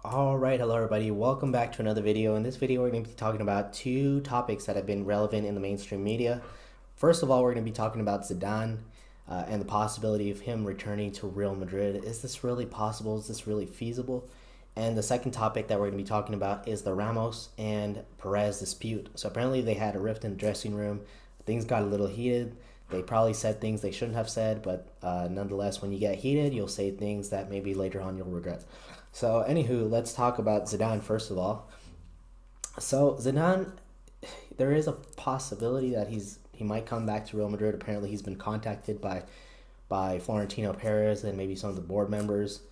Alright, hello everybody. Welcome back to another video. In this video, we're going to be talking about two topics that have been relevant in the mainstream media. First of all, we're going to be talking about Zidane and the possibility of him returning to Real Madrid. Is this really possible? Is this really feasible? And the second topic that we're going to be talking about is the Ramos and Perez dispute. So apparently they had a rift in the dressing room. Things got a little heated. They probably said things they shouldn't have said, but nonetheless, when you get heated, you'll say things that maybe later on you'll regret. So, anywho, let's talk about Zidane first of all. So, Zidane, there is a possibility that he might come back to Real Madrid. Apparently, he's been contacted by Florentino Perez and maybe some of the board members,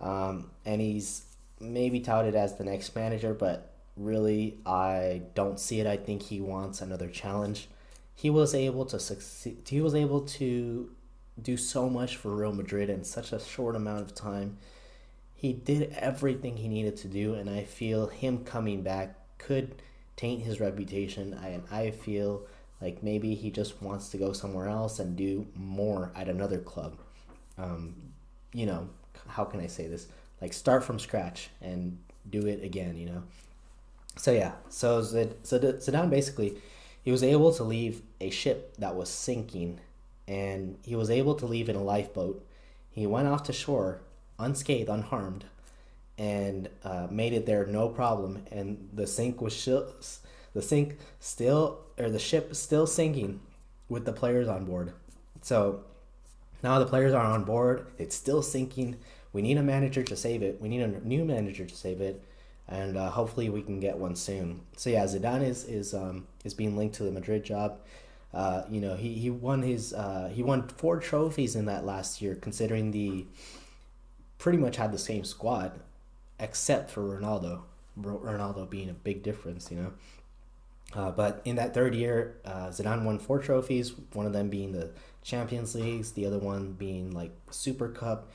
and he's maybe touted as the next manager. But really, I don't see it. I think he wants another challenge. He was able to succeed. He was able to do so much for Real Madrid in such a short amount of time. He did everything he needed to do, and I feel him coming back could taint his reputation. I feel like maybe he just wants to go somewhere else and do more at another club. Um, you know, how can I say this? Like start from scratch and do it again. So yeah, Zidane basically he was able to leave a ship that was sinking, and he was able to leave in a lifeboat. He went off to shore unscathed, unharmed, and made it there no problem. And the ship still sinking with the players on board. So now the players are on board. It's still sinking. We need a manager to save it. We need a new manager to save it, and hopefully we can get one soon. So yeah, Zidane is being linked to the Madrid job. He won 4 trophies in that last year, considering the pretty much had the same squad, except for Ronaldo. Ronaldo being a big difference. But in that third year, Zidane won 4 trophies. One of them being the Champions Leagues, the other one being like Super Cup,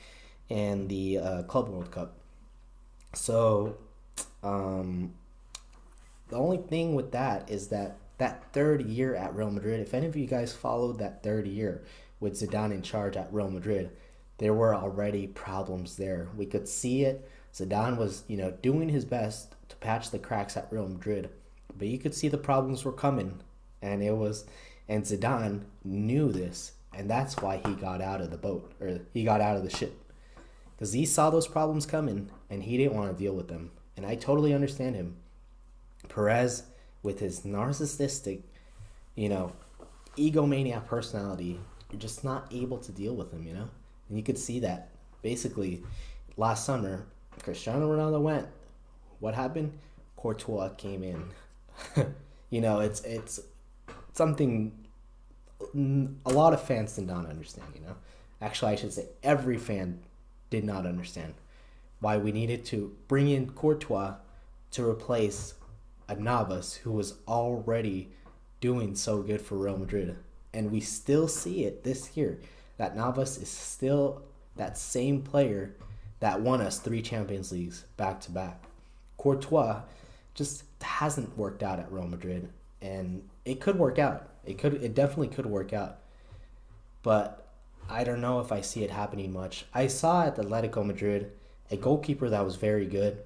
and the Club World Cup. So, the only thing with that is that third year at Real Madrid. If any of you guys followed that third year with Zidane in charge at Real Madrid, there were already problems there. We could see it. Zidane was, doing his best to patch the cracks at Real Madrid, but you could see the problems were coming, and and Zidane knew this, and that's why he got out of the boat, or he got out of the ship, because he saw those problems coming, and he didn't want to deal with them. And I totally understand him. Perez, with his narcissistic, egomaniac personality, you're just not able to deal with him. And you could see that basically last summer, Cristiano Ronaldo went. What happened? Courtois came in. It's something a lot of fans did not understand. Actually, I should say every fan did not understand why we needed to bring in Courtois to replace a Navas who was already doing so good for Real Madrid, and we still see it this year. That Navas is still that same player that won us 3 Champions Leagues back to back. Courtois just hasn't worked out at Real Madrid, and it could work out. It definitely could work out. But I don't know if I see it happening much. I saw at Atletico Madrid a goalkeeper that was very good.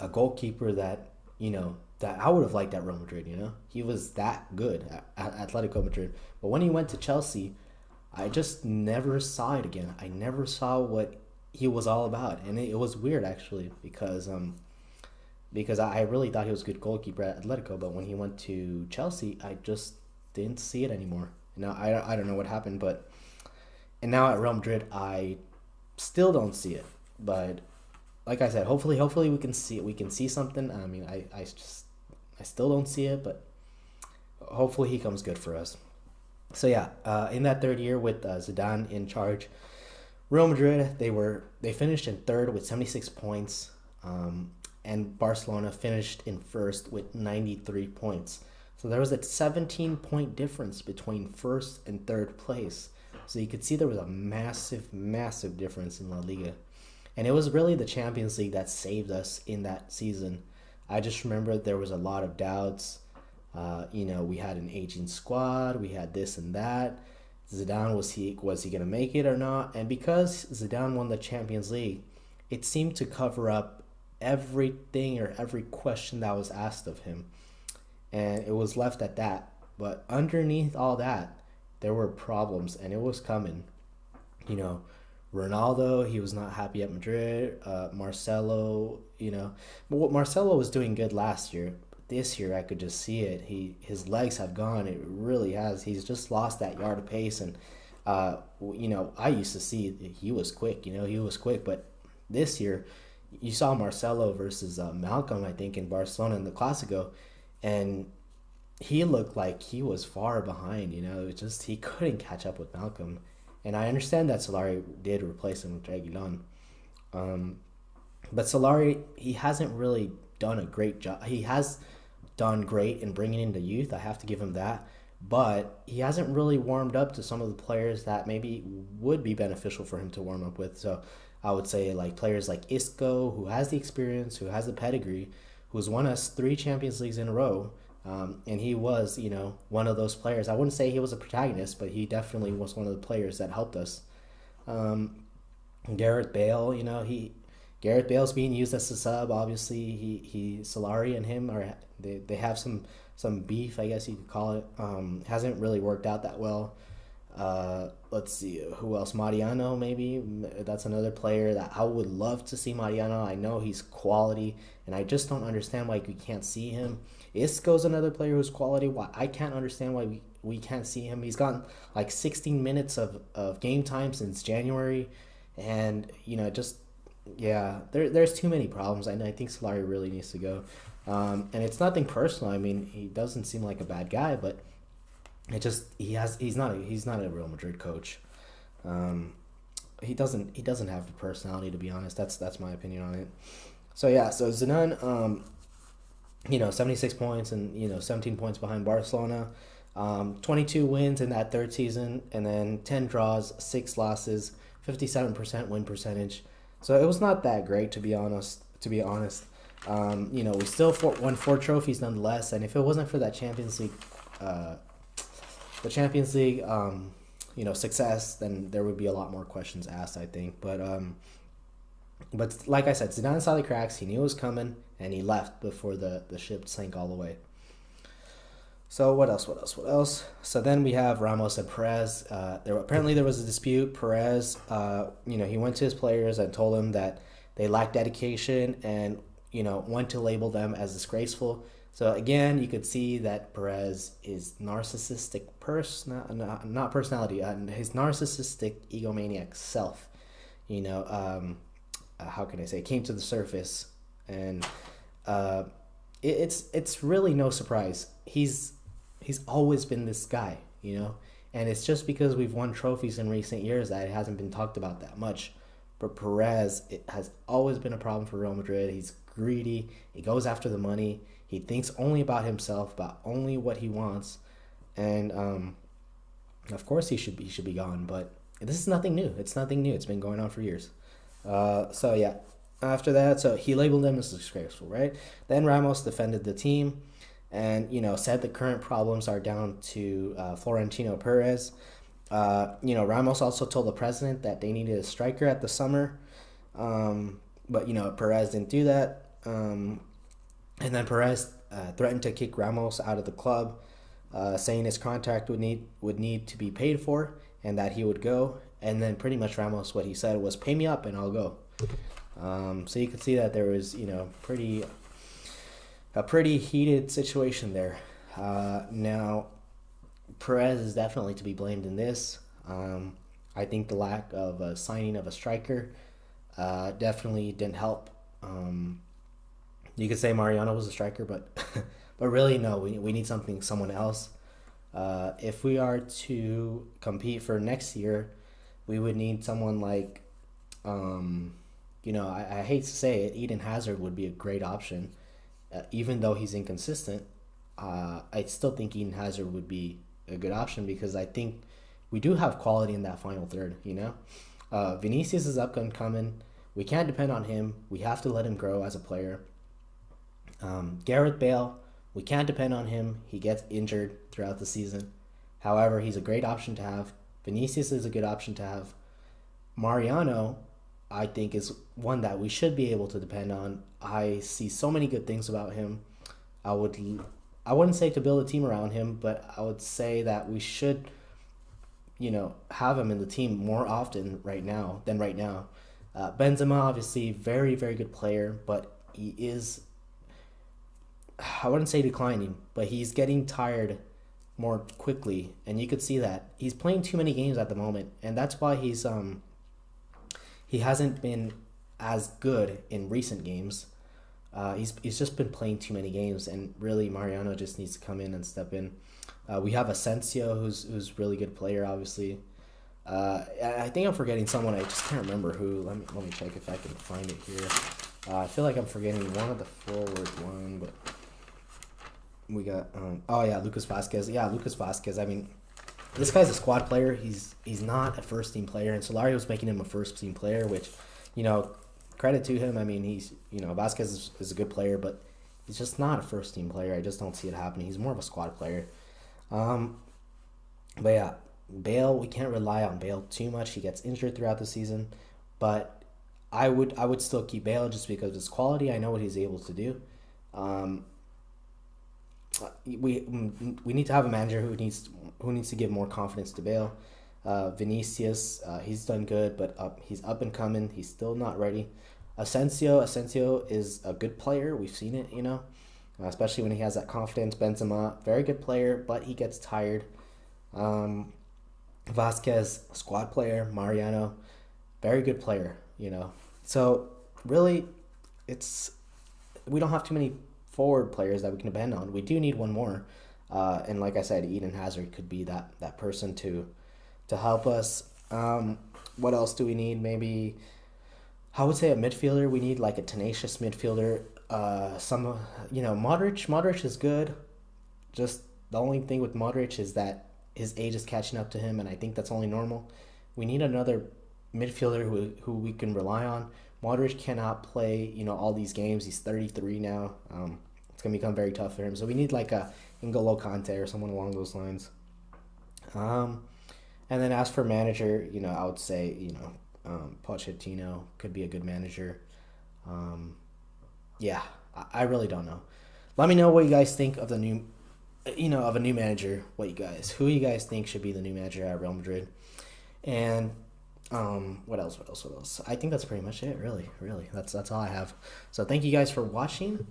A goalkeeper that, that I would have liked at Real Madrid, He was that good at Atletico Madrid. But when he went to Chelsea, I just never saw it again. I never saw what he was all about, and it was weird actually because I really thought he was a good goalkeeper at Atletico, but when he went to Chelsea, I just didn't see it anymore. Now I don't know what happened, and now at Real Madrid, I still don't see it. But like I said, hopefully we can see it. We can see something. I mean, I still don't see it, but hopefully he comes good for us. So yeah, in that third year with Zidane in charge, Real Madrid they finished in third with 76 points, and Barcelona finished in first with 93 points. So there was a 17-point difference between first and third place. So you could see there was a massive difference in La Liga, and it was really the Champions League that saved us in that season. I just remember there was a lot of doubts. We had an aging squad. We had this and that. Zidane, was he going to make it or not? And because Zidane won the Champions League, it seemed to cover up everything or every question that was asked of him, and it was left at that. But underneath all that, there were problems, and it was coming. You know, Ronaldo, he was not happy at Madrid. Marcelo, but what Marcelo was doing good last year. This year, I could just see it. His legs have gone. It really has. He's just lost that yard of pace, and I used to see he was quick. He was quick, but this year, you saw Marcelo versus Malcolm, I think, in Barcelona in the Clasico, and he looked like he was far behind. It just he couldn't catch up with Malcolm, and I understand that Solari did replace him with Reguilon, um, but Solari he hasn't really done a great job. He has done great in bringing in the youth. I have to give him that, but he hasn't really warmed up to some of the players that maybe would be beneficial for him to warm up with. So I would say like players like Isco, who has the experience, who has the pedigree, who's won us 3 Champions Leagues in a row. And he was, one of those players. I wouldn't say he was a protagonist, but he definitely was one of the players that helped us. Um, Gareth Bale, Gareth Bale's being used as a sub. Obviously, he Solari and him are they have some beef, I guess you could call it. Hasn't really worked out that well. Let's see who else. Mariano, maybe that's another player that I would love to see. Mariano, I know he's quality, and I just don't understand why we can't see him. Isco's another player who's quality. Why I can't understand why we can't see him. He's gotten like 16 minutes of game time since January, and just yeah, there's too many problems, and I think Solari really needs to go. And it's nothing personal. I mean, he doesn't seem like a bad guy, but it just he's not a Real Madrid coach. Um, he doesn't have the personality, to be honest. That's my opinion on it. So yeah, so Zidane, 76 points and 17 points behind Barcelona. 22 wins in that third season, and then 10 draws, 6 losses, 57% win percentage. So it was not that great, to be honest. We still won 4 trophies nonetheless, and if it wasn't for that Champions League, uh, the Champions League, success, then there would be a lot more questions asked, I think. But like I said, Zidane saw the cracks. He knew it was coming, and he left before the ship sank all the way. So what else? So then we have Ramos and Perez. There was a dispute. Perez, he went to his players and told them that they lacked dedication and went to label them as disgraceful. So again, you could see that Perez is narcissistic not personality, his narcissistic egomaniac self. How can I say? It came to the surface, and it's really no surprise. He's always been this guy, and it's just because we've won trophies in recent years that it hasn't been talked about that much. But Perez, it has always been a problem for Real Madrid. He's greedy. He goes after the money. He thinks only about himself, about only what he wants, and of course he should be gone. But this is nothing new. It's nothing new. It's been going on for years. So yeah, after that, so he labeled them as disgraceful, right? Then Ramos defended the team, and said the current problems are down to Florentino Perez. Ramos also told the president that they needed a striker at the summer, but Perez didn't do that. And then Perez threatened to kick Ramos out of the club, saying his contract would need to be paid for, and that he would go. And then pretty much Ramos, what he said was, "Pay me up and I'll go." So you could see that there was a pretty heated situation there. Now, Perez is definitely to be blamed in this. I think the lack of a signing of a striker definitely didn't help. You could say Mariano was a striker, but but really no. We need someone else. If we are to compete for next year, we would need someone like, I hate to say it, Eden Hazard would be a great option. Even though he's inconsistent, I still think Eden Hazard would be a good option because I think we do have quality in that final third. Vinicius is up and coming. We can't depend on him. We have to let him grow as a player. Gareth Bale, we can't depend on him. He gets injured throughout the season. However, he's a great option to have. Vinicius is a good option to have. Mariano, I think is one that we should be able to depend on. I see so many good things about him. I would I wouldn't say to build a team around him, but I would say that we should, have him in the team more often right now. Benzema, obviously, very, very good player, but he is, I wouldn't say declining, but he's getting tired more quickly, and you could see that. He's playing too many games at the moment, and that's why he hasn't been as good in recent games. He's just been playing too many games, and really Mariano just needs to come in and step in. We have Asensio, who's really good player, obviously. I think I'm forgetting someone. I just can't remember who. Let me check if I can find it here. I feel like I'm forgetting one of the forward one, but we got Lucas Vasquez. Yeah, Lucas Vasquez. I mean, this guy's a squad player. He's not a first team player, and Solari was making him a first team player, which, credit to him. I mean, Vasquez is a good player, but he's just not a first team player. I just don't see it happening. He's more of a squad player. But yeah, Bale, we can't rely on Bale too much. He gets injured throughout the season, but I would still keep Bale just because of his quality. I know what he's able to do. Um, we need to have a manager who needs to give more confidence to Bale. Vinicius, he's done good, but he's up and coming. He's still not ready. Asensio is a good player. We've seen it, especially when he has that confidence. Benzema, very good player, but he gets tired. Vasquez, squad player. Mariano, very good player. So really, we don't have too many forward players that we can depend on. We do need one more, and like I said, Eden Hazard could be that person to help us. What else do we need? Maybe I would say a midfielder. We need like a tenacious midfielder. Modric is good. Just the only thing with Modric is that his age is catching up to him, and I think that's only normal. We need another midfielder who we can rely on. Modric cannot play, all these games. He's 33 now. It's gonna become very tough for him. So we need like a N'Golo Kante or someone along those lines. And then as for manager, I would say, Pochettino could be a good manager. Yeah, I really don't know. Let me know what you guys think of the new, of a new manager. Who you guys think should be the new manager at Real Madrid? And what else? I think that's pretty much it. Really. That's all I have. So thank you guys for watching.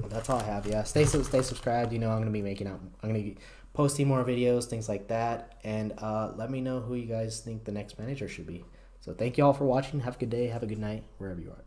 That's all I have. Yeah, stay subscribed. I'm gonna be posting more videos, things like that, and let me know who you guys think the next manager should be. So thank you all for watching. Have a good day. Have a good night, wherever you are.